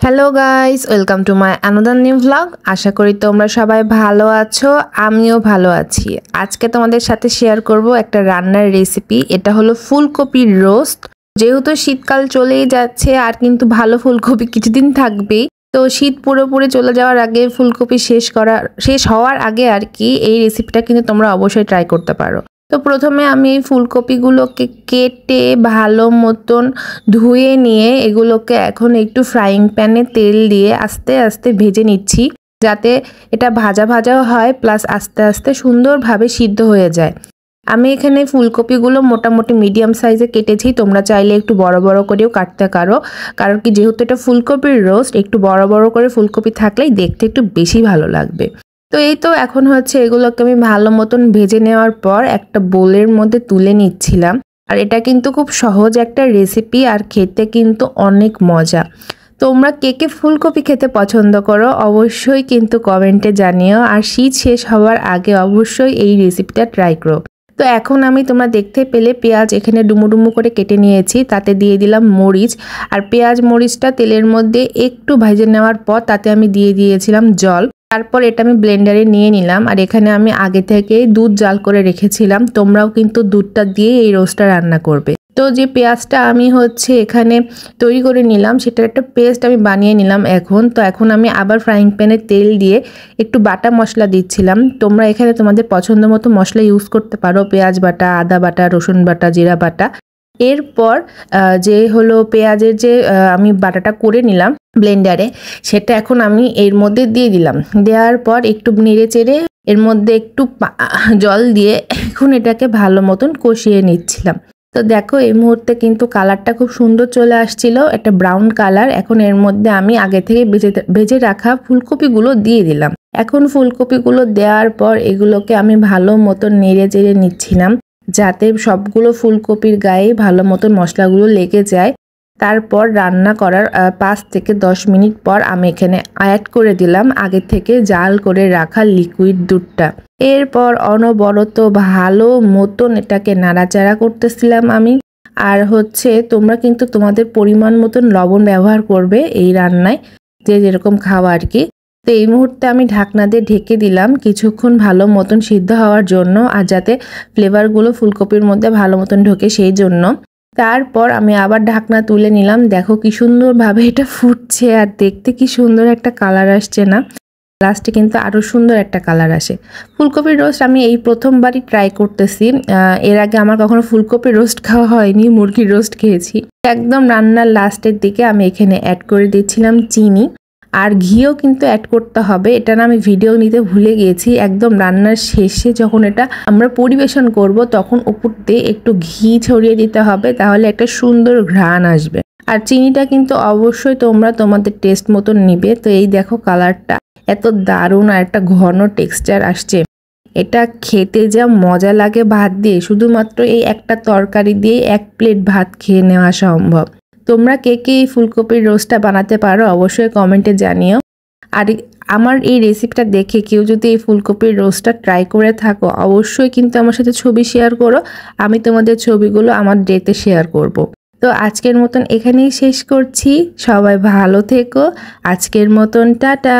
Hello guys, welcome to my another new vlog. আশা করি তোমরা সবাই ভালো আছো, আমিও ভালো আছি। আজকে তোমাদের সাথে শেয়ার করব একটা রান্নার রেসিপি। এটা হলো ফুলকপির রোস্ট। যেহেতু শীতকাল চলেই যাচ্ছে আর কিন্তু ভালো ফুলকপি কিছুদিন থাকবেই, তো শীত পুরোপুরি চলে যাওয়ার আগে ফুলকপি শেষ হওয়ার আগে আর কি এই রেসিপিটা কিন্তু তোমরা অবশ্যই ট্রাই করতে পারো। তো প্রথমে আমি এই ফুলকপিগুলোকে কেটে ভালো মতন ধুয়ে নিয়ে এগুলোকে এখন একটু ফ্রাইং প্যানে তেল দিয়ে আস্তে আস্তে ভেজে নিচ্ছি, যাতে এটা ভাজা ভাজাও হয় প্লাস আস্তে আস্তে সুন্দরভাবে সিদ্ধ হয়ে যায়। আমি এখানে ফুলকপিগুলো মোটামুটি মিডিয়াম সাইজে কেটেছি, তোমরা চাইলে একটু বড় বড় করেও কাটতে পারো, কারণ কি যেহেতু এটা ফুলকপির রোস্ট, একটু বড় বড় করে ফুলকপি থাকলেই দেখতে একটু বেশি ভালো লাগবে। তো এই তো এখন হচ্ছে এগুলোকে আমি ভালো মতন ভেজে নেওয়ার পর একটা বোলের মধ্যে তুলে নিচ্ছিলাম। আর এটা কিন্তু খুব সহজ একটা রেসিপি আর খেতে কিন্তু অনেক মজা। তোমরা কে কে ফুলকপি খেতে পছন্দ করো অবশ্যই কিন্তু কমেন্টে জানিও, আর শীত শেষ হওয়ার আগে অবশ্যই এই রেসিপিটা ট্রাই করো। তো এখন আমি তোমরা দেখতে পেলে পেঁয়াজ এখানে ডুমু ডুমু করে কেটে নিয়েছি, তাতে দিয়ে দিলাম মরিচ। আর পেঁয়াজ মরিচটা তেলের মধ্যে একটু ভেজে নেওয়ার পর তাতে আমি দিয়ে দিয়েছিলাম জল। তারপর এটা আমি ব্লেন্ডারে নিয়ে নিলাম। আর এখানে আমি আগে থেকে দুধ জাল করে রেখেছিলাম, তোমরাও কিন্তু দুধটা দিয়ে এই রোস্টটা রান্না করবে। তো যে পেঁয়াজটা আমি এখানে তৈরি করে নিলাম, সেটার একটা পেস্ট আমি বানিয়ে নিলাম এখন আমি আবার ফ্রাইং প্যানে তেল দিয়ে একটু বাটা মশলা দিচ্ছিলাম। তোমরা এখানে তোমাদের পছন্দ মতো মশলা ইউজ করতে পারো, পেঁয়াজ বাটা, আদা বাটা, রসুন বাটা, জিরা বাটা। এরপর যে হলো পেঁয়াজের যে আমি বাটাটা করে নিলাম ব্লেন্ডারে, সেটা এখন আমি এর মধ্যে দিয়ে দিলাম। দেওয়ার পর একটু নেড়ে চেড়ে এর মধ্যে একটু জল দিয়ে এখন এটাকে ভালো মতন কষিয়ে নিচ্ছিলাম। তো দেখো এই মুহূর্তে কিন্তু কালারটা খুব সুন্দর চলে আসছিল, একটা ব্রাউন কালার। এখন এর মধ্যে আমি আগে থেকে ভেজে রাখা ফুলকপিগুলো দিয়ে দিলাম। এখন ফুলকপিগুলো দেওয়ার পর এগুলোকে আমি ভালো মতন নেড়ে চেড়ে নিচ্ছিলাম, যাতে সবগুলো ফুলকপির গায়ে ভালো মতন মশলাগুলো লেগে যায়। তারপর রান্না করার 5 থেকে 10 মিনিট পর আমি এখানে অ্যাড করে দিলাম আগে থেকে জাল করে রাখা লিকুইড দুধটা। এরপর অনবরত ভালো মতন এটাকে নাড়াচাড়া করতেছিলাম আমি। আর তোমরা কিন্তু তোমাদের পরিমাণ মতন লবণ ব্যবহার করবে এই রান্নায়, যে যেরকম খাওয়া আর কি। তো এই মুহূর্তে আমি ঢাকনা দিয়ে ঢেকে দিলাম কিছুক্ষণ ভালো মতন সিদ্ধ হওয়ার জন্য, আর যাতে ফ্লেভারগুলো ফুলকপির মধ্যে ভালো মতন ঢোকে সেই জন্য। তারপর আমি আবার ঢাকনা তুলে নিলাম। দেখো কি সুন্দরভাবে এটা ফুটছে আর দেখতে কি সুন্দর একটা কালার আসছে না? লাস্টে কিন্তু আরও সুন্দর একটা কালার আসে। ফুলকপির রোস্ট আমি এই প্রথমবারই ট্রাই করতেছি। এর আগে আমার কখনো ফুলকপির রোস্ট খাওয়া হয়নি, মুরগির রোস্ট খেয়েছি। একদম রান্নার লাস্টের দিকে আমি এখানে অ্যাড করে দিচ্ছিলাম চিনি, আর ঘিও কিন্তু অ্যাড করতে হবে। এটা না আমি ভিডিও নিতে ভুলে গিয়েছি। একদম রান্নার শেষে যখন এটা আমরা পরিবেশন করব তখন উপর দিয়ে একটু ঘি ছড়িয়ে দিতে হবে, তাহলে একটা সুন্দর ঘ্রাণ আসবে। আর চিনিটা কিন্তু অবশ্যই তোমরা তোমাদের টেস্ট মতন নিবে। তো এই দেখো কালারটা এত দারুণ আর একটা ঘন টেক্সচার আসছে। এটা খেতে যা মজা লাগে ভাত দিয়ে, শুধুমাত্র এই একটা তরকারি দিয়ে 1 প্লেট ভাত খেয়ে নেওয়া সম্ভব। তোমরা কে কে এই ফুলকপির রোস্টটা বানাতে পারো অবশ্যই কমেন্টে জানিও। আর আমার এই রেসিপিটা দেখে কেউ যদি এই ফুলকপির রোস্টটা ট্রাই করে থাকো অবশ্যই কিন্তু আমার সাথে ছবি শেয়ার করো, আমি তোমাদের ছবিগুলো আমার ডেতে শেয়ার করব। তো আজকের মতন এখানেই শেষ করছি। সবাই ভালো থেকো। আজকের মতন টাটা।